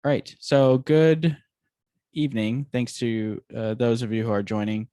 right. So good evening. Thanks to those of you who are joining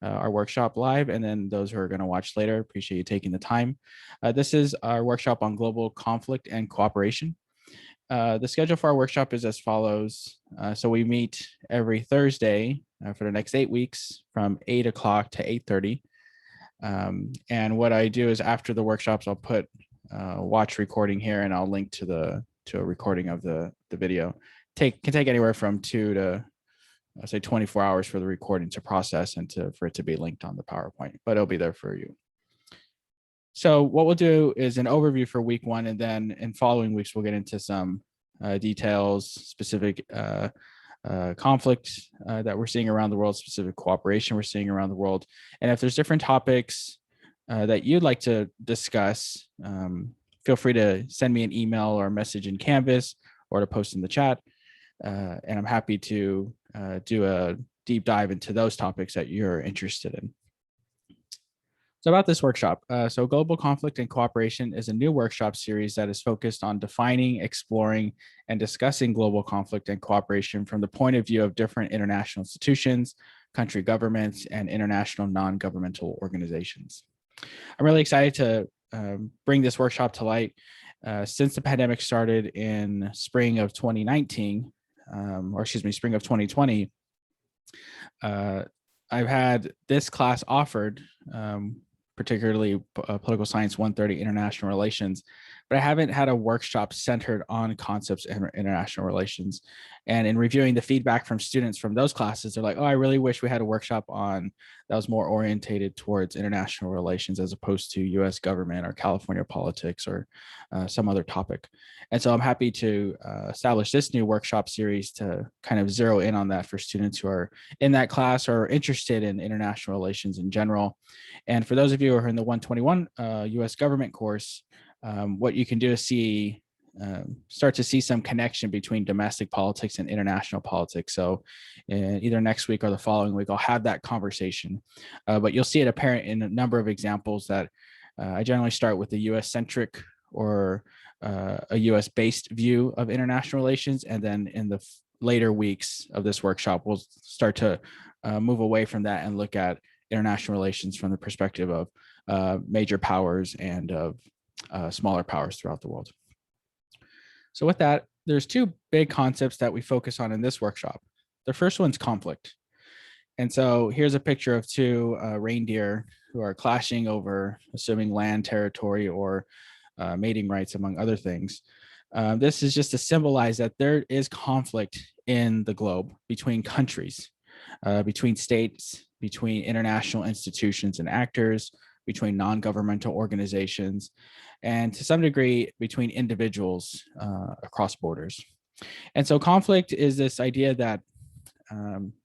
our workshop live, and then those who are going to watch later. Appreciate you taking the time. This is our workshop on global conflict and cooperation. The schedule for our workshop is as follows. So we meet every Thursday for the next 8 weeks from 8 o'clock to 8:30. And what I do is after the workshops, I'll put watch recording here, and I'll link to a recording of the video. Can take anywhere from 2 to say 24 hours for the recording to process and for it to be linked on the PowerPoint, but it'll be there for you. So what we'll do is an overview for week 1, and then in following weeks, we'll get into some details, specific conflict that we're seeing around the world, specific cooperation we're seeing around the world. And if there's different topics that you'd like to discuss, feel free to send me an email or a message in Canvas or to post in the chat. And I'm happy to do a deep dive into those topics that you're interested in. So about this workshop, so Global Conflict and Cooperation is a new workshop series that is focused on defining, exploring, and discussing global conflict and cooperation from the point of view of different international institutions, country governments, and international non-governmental organizations. I'm really excited to bring this workshop to light. Since the pandemic started in spring of 2019, spring of 2020, I've had this class offered, particularly Political Science 130 International Relations, but I haven't had a workshop centered on concepts in international relations. And in reviewing the feedback from students from those classes, they're like, oh, I really wish we had a workshop on that was more orientated towards international relations as opposed to US government or California politics or some other topic. And so I'm happy to establish this new workshop series to kind of zero in on that for students who are in that class or interested in international relations in general. And for those of you who are in the 121 US government course, what you can do is start to see some connection between domestic politics and international politics. So either next week or the following week, I'll have that conversation. But you'll see it apparent in a number of examples that I generally start with the US-centric or a US-based view of international relations. And then in the later weeks of this workshop, we'll start to move away from that and look at international relations from the perspective of major powers and of smaller powers throughout the world. So with that, there's 2 big concepts that we focus on in this workshop. The first one's conflict. And so here's a picture of 2 reindeer who are clashing over assuming land, territory, or mating rights, among other things. This is just to symbolize that there is conflict in the globe between countries, between states, between international institutions and actors, between non-governmental organizations, and to some degree between individuals across borders. And so conflict is this idea that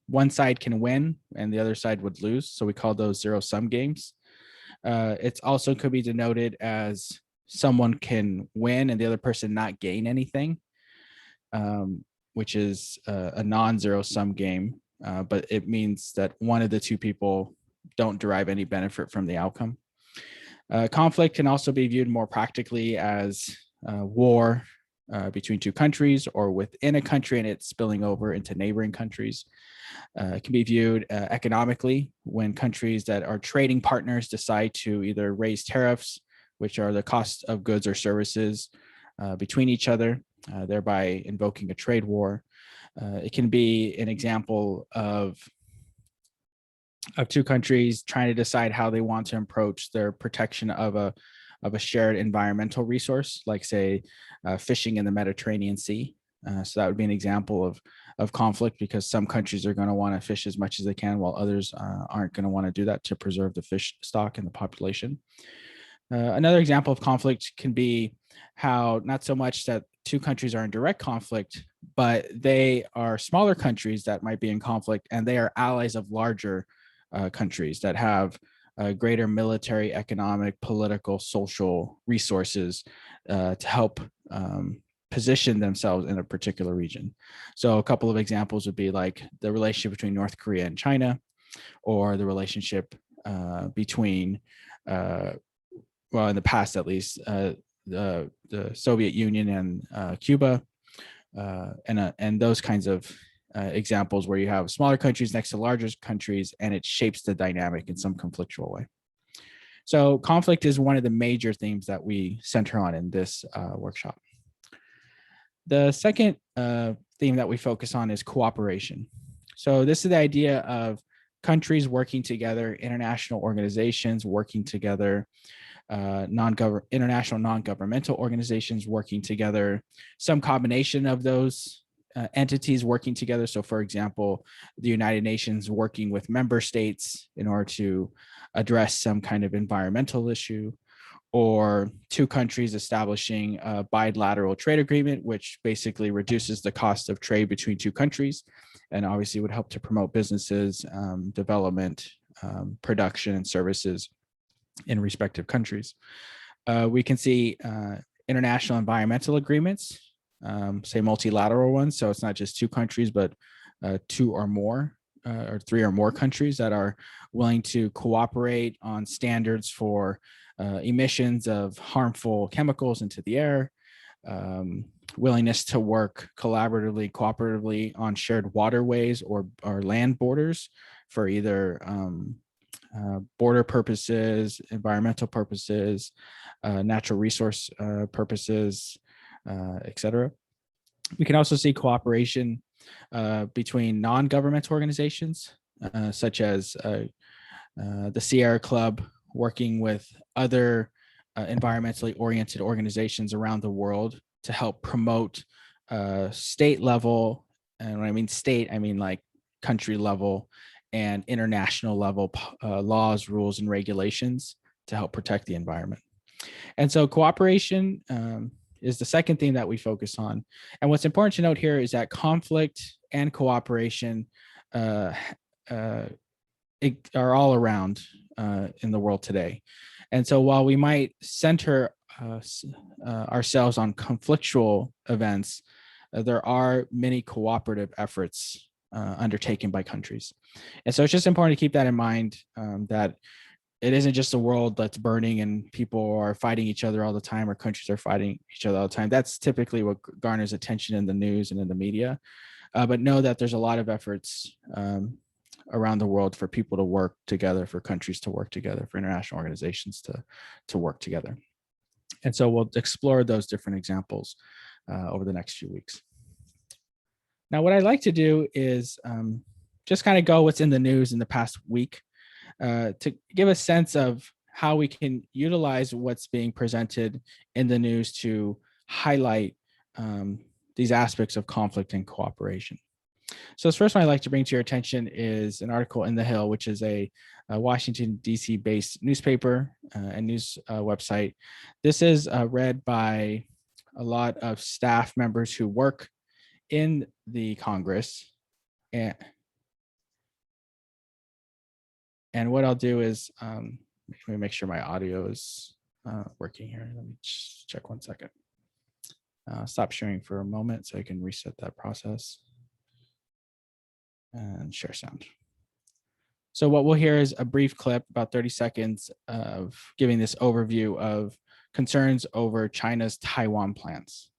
one side can win and the other side would lose. So we call those zero-sum games. It also could be denoted as someone can win and the other person not gain anything, which is a non-zero-sum game, but it means that one of the 2 people don't derive any benefit from the outcome. Conflict can also be viewed more practically as war between 2 countries or within a country and it's spilling over into neighboring countries. It can be viewed economically when countries that are trading partners decide to either raise tariffs, which are the cost of goods or services between each other, thereby invoking a trade war. It can be an example of 2 countries trying to decide how they want to approach their protection of a shared environmental resource, like say fishing in the Mediterranean Sea. So that would be an example of conflict because some countries are going to want to fish as much as they can while others aren't going to want to do that to preserve the fish stock and the population. Another example of conflict can be how not so much that 2 countries are in direct conflict, but they are smaller countries that might be in conflict and they are allies of larger countries that have greater military, economic, political, social resources to help position themselves in a particular region. So a couple of examples would be like the relationship between North Korea and China, or the relationship between, well, in the past at least, the Soviet Union and Cuba, and those kinds of examples where you have smaller countries next to larger countries, and it shapes the dynamic in some conflictual way. So conflict is one of the major themes that we center on in this workshop. The second theme that we focus on is cooperation. So this is the idea of countries working together, international organizations working together, international non-governmental organizations working together, some combination of those entities working together. So for example, the United Nations working with member states in order to address some kind of environmental issue, or two countries establishing a bilateral trade agreement, which basically reduces the cost of trade between two countries and obviously would help to promote businesses, development, production, and services in respective countries. We can see international environmental agreements, say multilateral ones. So it's not just two countries, but two or more or three or more countries that are willing to cooperate on standards for emissions of harmful chemicals into the air, willingness to work collaboratively, cooperatively on shared waterways or land borders for either border purposes, environmental purposes, natural resource purposes, etc. We can also see cooperation between non-governmental organizations, such as the Sierra Club working with other environmentally oriented organizations around the world to help promote state level, and when I mean state, I mean like country level and international level laws, rules, and regulations to help protect the environment. And so cooperation is the second theme that we focus on. And what's important to note here is that conflict and cooperation are all around in the world today. And so while we might center ourselves on conflictual events, there are many cooperative efforts undertaken by countries. And so it's just important to keep that in mind, that it isn't just a world that's burning and people are fighting each other all the time, or countries are fighting each other all the time. That's typically what garners attention in the news and in the media. But know that there's a lot of efforts around the world for people to work together, for countries to work together, for international organizations to work together. And so we'll explore those different examples over the next few weeks. Now, what I'd like to do is just kind of go what's in the news in the past week to give a sense of how we can utilize what's being presented in the news to highlight these aspects of conflict and cooperation. So the first one I'd like to bring to your attention is an article in The Hill, which is a Washington, D.C. based newspaper and news website. This is read by a lot of staff members who work in the Congress. And what I'll do is, let me make sure my audio is working here. Let me just check 1 second. Stop sharing for a moment so I can reset that process. And share sound. So what we'll hear is a brief clip, about 30 seconds, of giving this overview of concerns over China's Taiwan plans.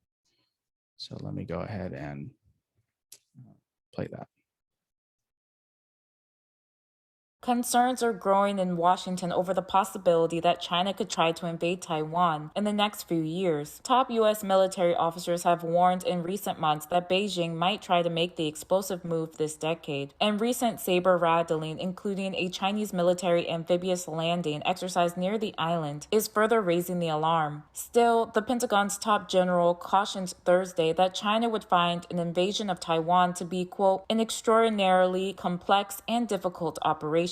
So let me go ahead and play that. Concerns are growing in Washington over the possibility that China could try to invade Taiwan in the next few years. Top U.S. military officers have warned in recent months that Beijing might try to make the explosive move this decade. And recent saber-rattling, including a Chinese military amphibious landing exercise near the island, is further raising the alarm. Still, the Pentagon's top general cautioned Thursday that China would find an invasion of Taiwan to be, quote, an extraordinarily complex and difficult operation.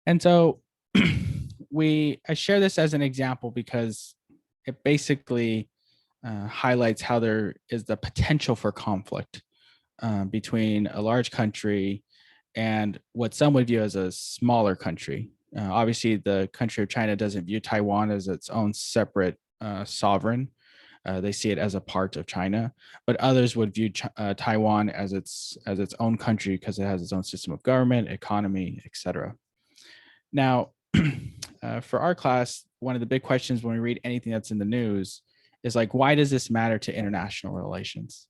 And so I share this as an example because it basically highlights how there is the potential for conflict between a large country and what some would view as a smaller country. Obviously, the country of China doesn't view Taiwan as its own separate sovereign. They see it as a part of China, but others would view Taiwan as its own country because it has its own system of government, economy, etc. Now, for our class, one of the big questions when we read anything that's in the news is like, why does this matter to international relations?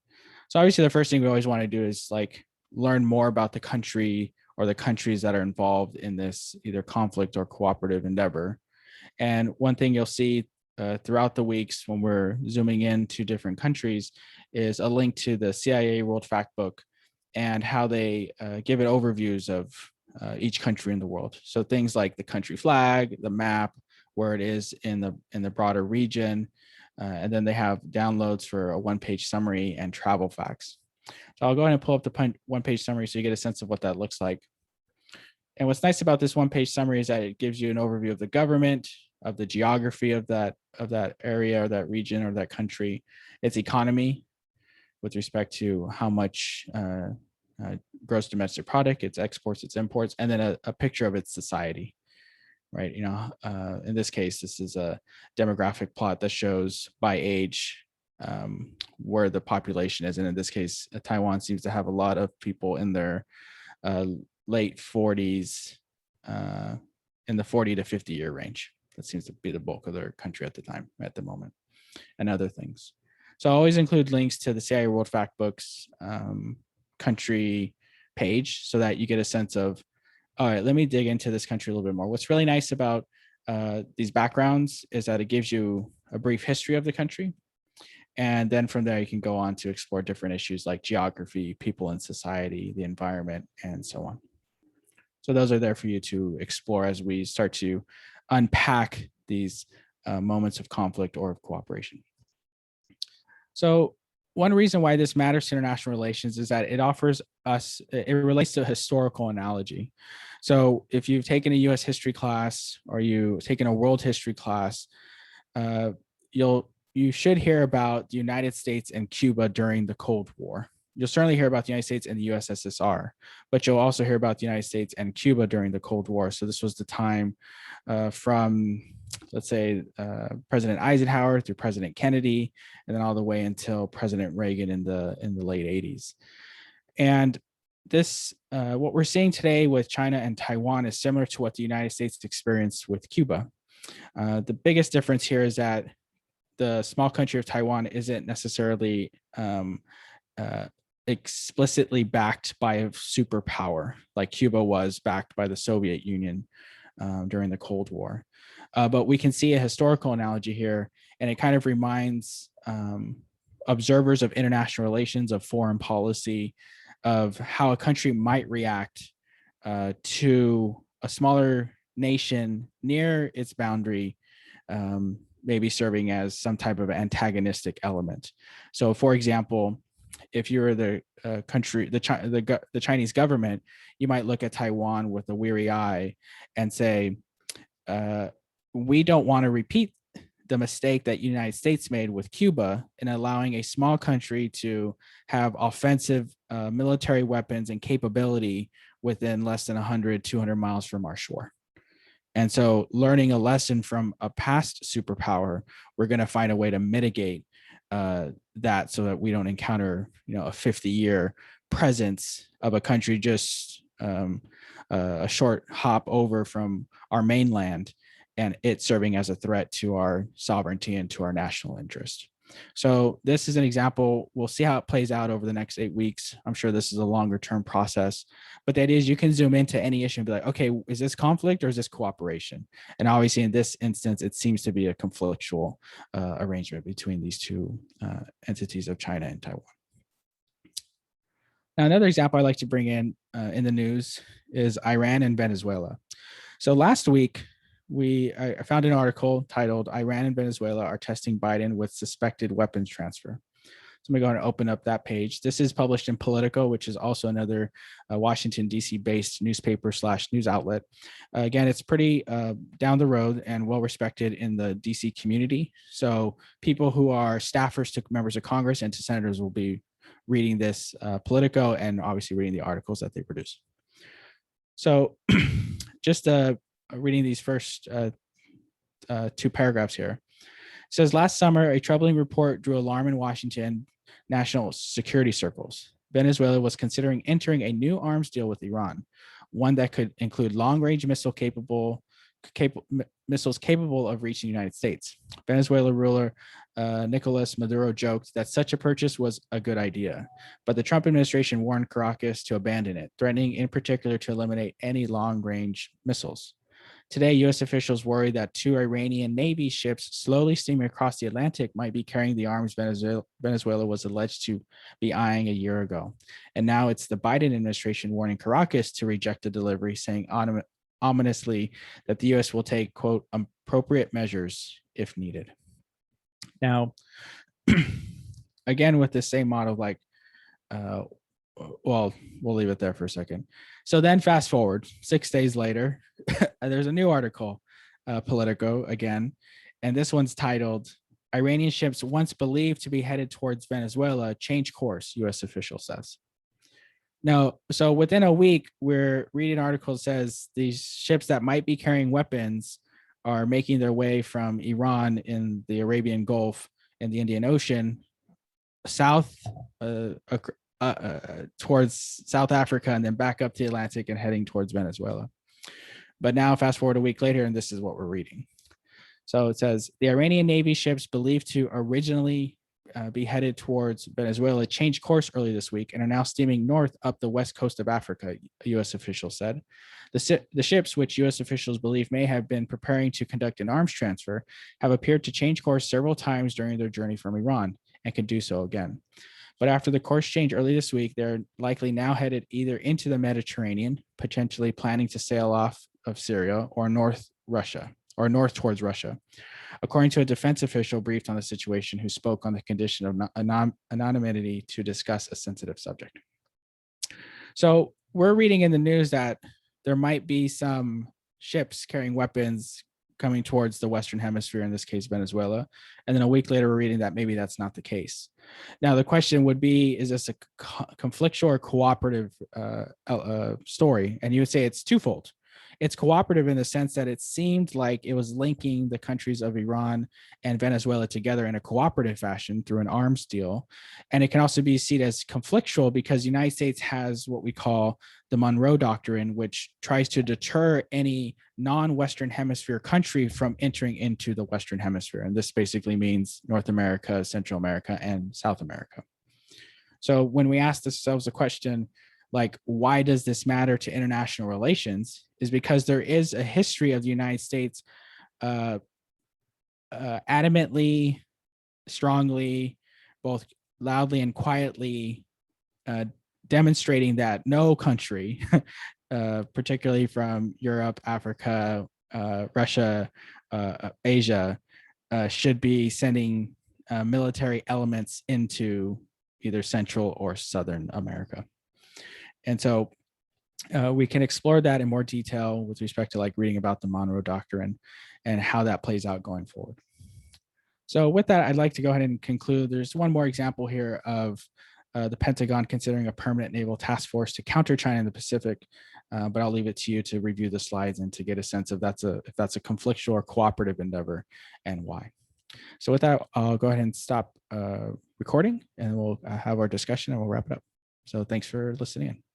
So obviously the first thing we always want to do is like learn more about the country or the countries that are involved in this either conflict or cooperative endeavor. And one thing you'll see throughout the weeks when we're zooming into different countries is a link to the Cia World Factbook and how they give it overviews of each country in the world. So things like the country flag, the map, where it is in the broader region, and then they have downloads for a one-page summary and travel facts. So I'll go ahead and pull up the one-page summary so you get a sense of what that looks like. And what's nice about this one-page summary is that it gives you an overview of the government, of the geography of that area or that region or that country, its economy with respect to how much gross domestic product, its exports, its imports, and then a picture of its society, right? In this case, this is a demographic plot that shows by age where the population is. And in this case, Taiwan seems to have a lot of people in their late 40s, in the 40 to 50 year range. That seems to be the bulk of their country at the moment, and other things. So I always include links to the Cia World Factbook's country page so that you get a sense of, all right, let me dig into this country a little bit more. What's really nice about these backgrounds is that it gives you a brief history of the country. And then from there, you can go on to explore different issues like geography, people and society, the environment, and so on. So those are there for you to explore as we start to unpack these moments of conflict or of cooperation. So one reason why this matters to international relations is that it offers us, it relates to a historical analogy. So if you've taken a US history class or you've taken a world history class, you should hear about the United States and Cuba during the Cold War. You'll certainly hear about the United States and the USSR, but you'll also hear about the United States and Cuba during the Cold War. So this was the time from, let's say, President Eisenhower through President Kennedy, and then all the way until President Reagan in the late 80s. And this, what we're seeing today with China and Taiwan is similar to what the United States experienced with Cuba. The biggest difference here is that the small country of Taiwan isn't necessarily explicitly backed by a superpower like Cuba was backed by the Soviet Union during the Cold War. But we can see a historical analogy here, and it kind of reminds observers of international relations, of foreign policy, of how a country might react to a smaller nation near its boundary, maybe serving as some type of antagonistic element. So, for example, if you're the country, the Chinese government, you might look at Taiwan with a weary eye and say, we don't want to repeat the mistake that the United States made with Cuba in allowing a small country to have offensive military weapons and capability within less than 100, 200 miles from our shore. And so learning a lesson from a past superpower, we're going to find a way to mitigate that so that we don't encounter, a 50-year presence of a country just a short hop over from our mainland, and it serving as a threat to our sovereignty and to our national interest. So this is an example. We'll see how it plays out over the next 8 weeks. I'm sure this is a longer term process, but that is, you can zoom into any issue and be like, okay, is this conflict or is this cooperation? And obviously in this instance, it seems to be a conflictual arrangement between these two entities of China and Taiwan. Now, another example I like to bring in the news is Iran and Venezuela. So last week, I found an article titled "Iran and Venezuela are testing Biden with suspected weapons transfer." So I'm going to go ahead and open up that page. This is published in Politico, which is also another Washington, D.C. based newspaper / news outlet. Again, it's pretty down the road and well respected in the D.C. community. So people who are staffers to members of Congress and to senators will be reading this Politico and obviously reading the articles that they produce. So just reading these first two paragraphs here. It says, last summer, a troubling report drew alarm in Washington national security circles. Venezuela was considering entering a new arms deal with Iran, one that could include long-range missile capable missiles capable of reaching the United States. Venezuela ruler Nicolas Maduro joked that such a purchase was a good idea, but the Trump administration warned Caracas to abandon it, threatening in particular to eliminate any long-range missiles. Today, U.S. officials worry that 2 Iranian Navy ships slowly steaming across the Atlantic might be carrying the arms Venezuela was alleged to be eyeing a year ago. And now it's the Biden administration warning Caracas to reject the delivery, saying ominously that the U.S. will take, quote, appropriate measures if needed. Now, again, with the same model, like, well, we'll leave it there for a second. So then fast forward 6 days later, there's a new article, Politico again, and this one's titled, Iranian ships once believed to be headed towards Venezuela change course, U.S. official says. Now, so within a week, we're reading an article that says these ships that might be carrying weapons are making their way from Iran in the Arabian Gulf and the Indian Ocean south towards South Africa and then back up the Atlantic and heading towards Venezuela. But now fast forward a week later, and this is what we're reading. So it says, the Iranian Navy ships believed to originally be headed towards Venezuela changed course early this week and are now steaming north up the west coast of Africa, a U.S. official said. The ships, which U.S. officials believe may have been preparing to conduct an arms transfer, have appeared to change course several times during their journey from Iran and could do so again. But after the course change early this week, they're likely now headed either into the Mediterranean, potentially planning to sail off of Syria, or north towards Russia, according to a defense official briefed on the situation who spoke on the condition of anonymity to discuss a sensitive subject. So we're reading in the news that there might be some ships carrying weapons coming towards the Western Hemisphere, in this case, Venezuela. And then a week later, we're reading that maybe that's not the case. Now, the question would be, is this a conflictual or cooperative story? And you would say it's twofold. It's cooperative in the sense that it seemed like it was linking the countries of Iran and Venezuela together in a cooperative fashion through an arms deal. And it can also be seen as conflictual because the United States has what we call the Monroe Doctrine, which tries to deter any non-Western Hemisphere country from entering into the Western Hemisphere. And this basically means North America, Central America, and South America. So when we ask ourselves the question, like, why does this matter to international relations, is because there is a history of the United States adamantly, strongly, both loudly and quietly demonstrating that no country, particularly from Europe, Africa, Russia, Asia, should be sending military elements into either Central or Southern America. And so we can explore that in more detail with respect to like reading about the Monroe Doctrine and how that plays out going forward. So with that, I'd like to go ahead and conclude. There's one more example here of the Pentagon considering a permanent naval task force to counter China in the Pacific, but I'll leave it to you to review the slides and to get a sense of if that's a conflictual or cooperative endeavor and why. So with that, I'll go ahead and stop recording and we'll have our discussion and we'll wrap it up. So thanks for listening in.